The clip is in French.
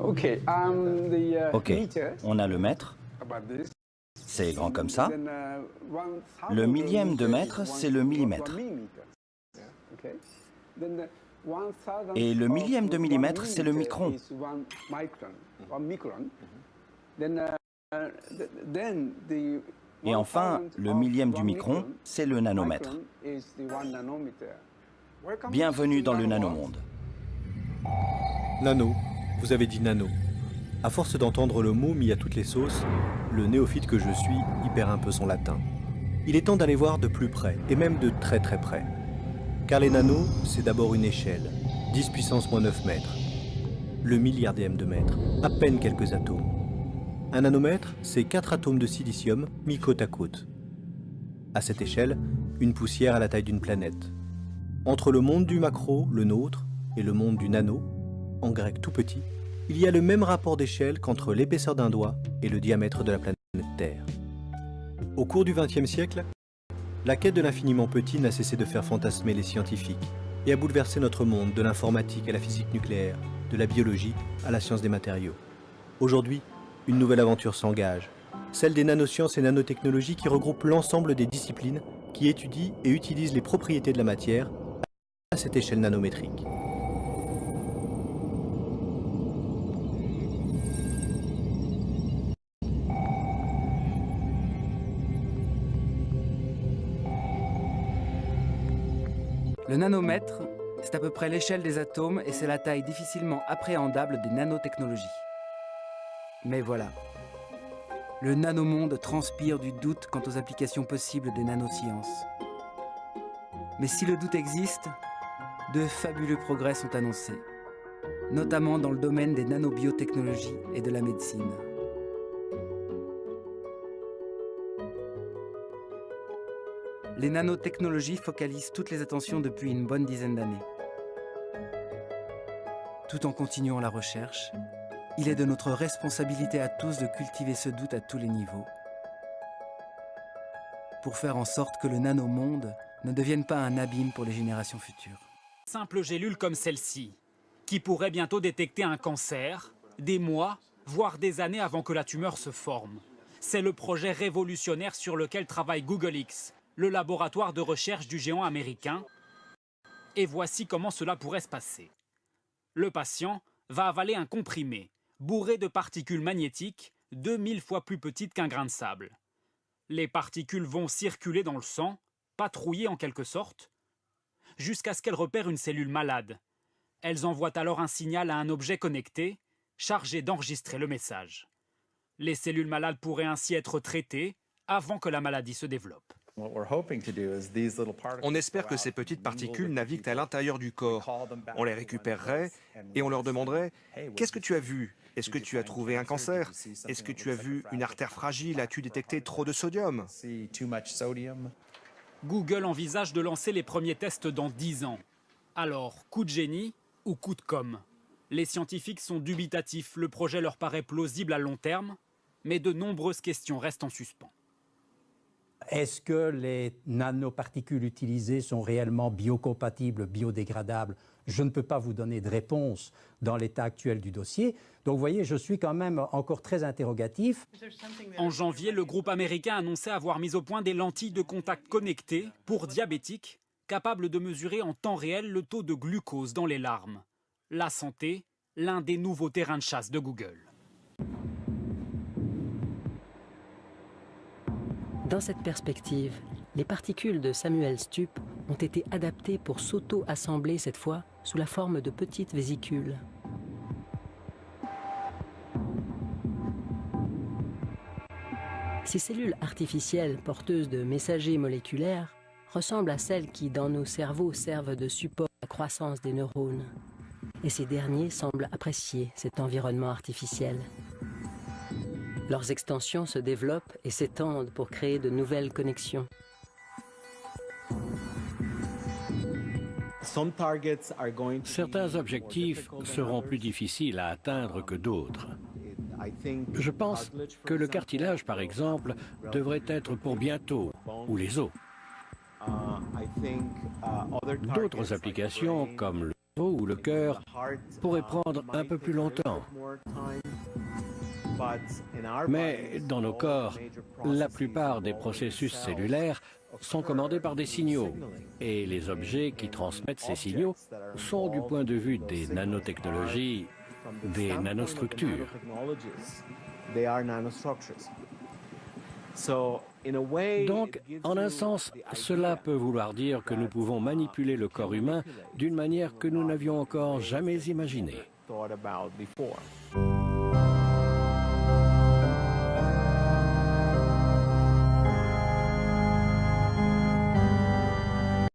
Ok, on a le mètre, c'est grand comme ça. Le millième de mètre, c'est le millimètre. Et le millième de millimètre, c'est le micron. Et enfin, le millième du micron, c'est le nanomètre. Bienvenue dans le nanomonde. Nano, vous avez dit nano. À force d'entendre le mot mis à toutes les sauces, le néophyte que je suis y perd un peu son latin. Il est temps d'aller voir de plus près, et même de très très près. Car les nanos, c'est d'abord une échelle, 10 puissance moins 9 mètres. Le milliardième de mètre, à peine quelques atomes. Un nanomètre, c'est 4 atomes de silicium mis côte à côte. À cette échelle, une poussière à la taille d'une planète. Entre le monde du macro, le nôtre, et le monde du nano, en grec tout petit, il y a le même rapport d'échelle qu'entre l'épaisseur d'un doigt et le diamètre de la planète Terre. Au cours du XXe siècle, la quête de l'infiniment petit n'a cessé de faire fantasmer les scientifiques et a bouleversé notre monde de l'informatique à la physique nucléaire, de la biologie à la science des matériaux. Aujourd'hui, une nouvelle aventure s'engage, celle des nanosciences et nanotechnologies qui regroupent l'ensemble des disciplines qui étudient et utilisent les propriétés de la matière à cette échelle nanométrique. Le nanomètre, c'est à peu près l'échelle des atomes et c'est la taille difficilement appréhendable des nanotechnologies. Mais voilà, le nanomonde transpire du doute quant aux applications possibles des nanosciences. Mais si le doute existe, de fabuleux progrès sont annoncés, notamment dans le domaine des nanobiotechnologies et de la médecine. Les nanotechnologies focalisent toutes les attentions depuis une bonne dizaine d'années. Tout en continuant la recherche, il est de notre responsabilité à tous de cultiver ce doute à tous les niveaux, pour faire en sorte que le nanomonde ne devienne pas un abîme pour les générations futures. Simple gélule comme celle-ci, qui pourrait bientôt détecter un cancer, des mois, voire des années avant que la tumeur se forme. C'est le projet révolutionnaire sur lequel travaille Google X, le laboratoire de recherche du géant américain. Et voici comment cela pourrait se passer. Le patient va avaler un comprimé, bourré de particules magnétiques 2000 fois plus petites qu'un grain de sable. Les particules vont circuler dans le sang, patrouiller en quelque sorte, jusqu'à ce qu'elles repèrent une cellule malade. Elles envoient alors un signal à un objet connecté, chargé d'enregistrer le message. Les cellules malades pourraient ainsi être traitées avant que la maladie se développe. On espère que ces petites particules naviguent à l'intérieur du corps. On les récupérerait et on leur demanderait « Qu'est-ce que tu as vu? Est-ce que tu as trouvé un cancer? Est-ce que tu as vu une artère fragile? As-tu détecté trop de sodium ?» Google envisage de lancer les premiers tests dans 10 ans. Alors, coup de génie ou coup de com'? Les scientifiques sont dubitatifs, le projet leur paraît plausible à long terme, mais de nombreuses questions restent en suspens. Est-ce que les nanoparticules utilisées sont réellement biocompatibles, biodégradables? Je ne peux pas vous donner de réponse dans l'état actuel du dossier. Donc vous voyez, je suis quand même encore très interrogatif. En janvier, le groupe américain annonçait avoir mis au point des lentilles de contact connectées pour diabétiques, capables de mesurer en temps réel le taux de glucose dans les larmes. La santé, l'un des nouveaux terrains de chasse de Google. Dans cette perspective, les particules de Samuel Stup ont été adaptées pour s'auto-assembler cette fois sous la forme de petites vésicules. Ces cellules artificielles porteuses de messagers moléculaires ressemblent à celles qui, dans nos cerveaux, servent de support à la croissance des neurones. Et ces derniers semblent apprécier cet environnement artificiel. Leurs extensions se développent et s'étendent pour créer de nouvelles connexions. Certains objectifs seront plus difficiles à atteindre que d'autres. Je pense que le cartilage, par exemple, devrait être pour bientôt, ou les os. D'autres applications, comme le ou le cœur pourrait prendre un peu plus longtemps. Mais dans nos corps, la plupart des processus cellulaires sont commandés par des signaux. Et les objets qui transmettent ces signaux sont, du point de vue des nanotechnologies, des nanostructures. Donc, en un sens, cela peut vouloir dire que nous pouvons manipuler le corps humain d'une manière que nous n'avions encore jamais imaginée.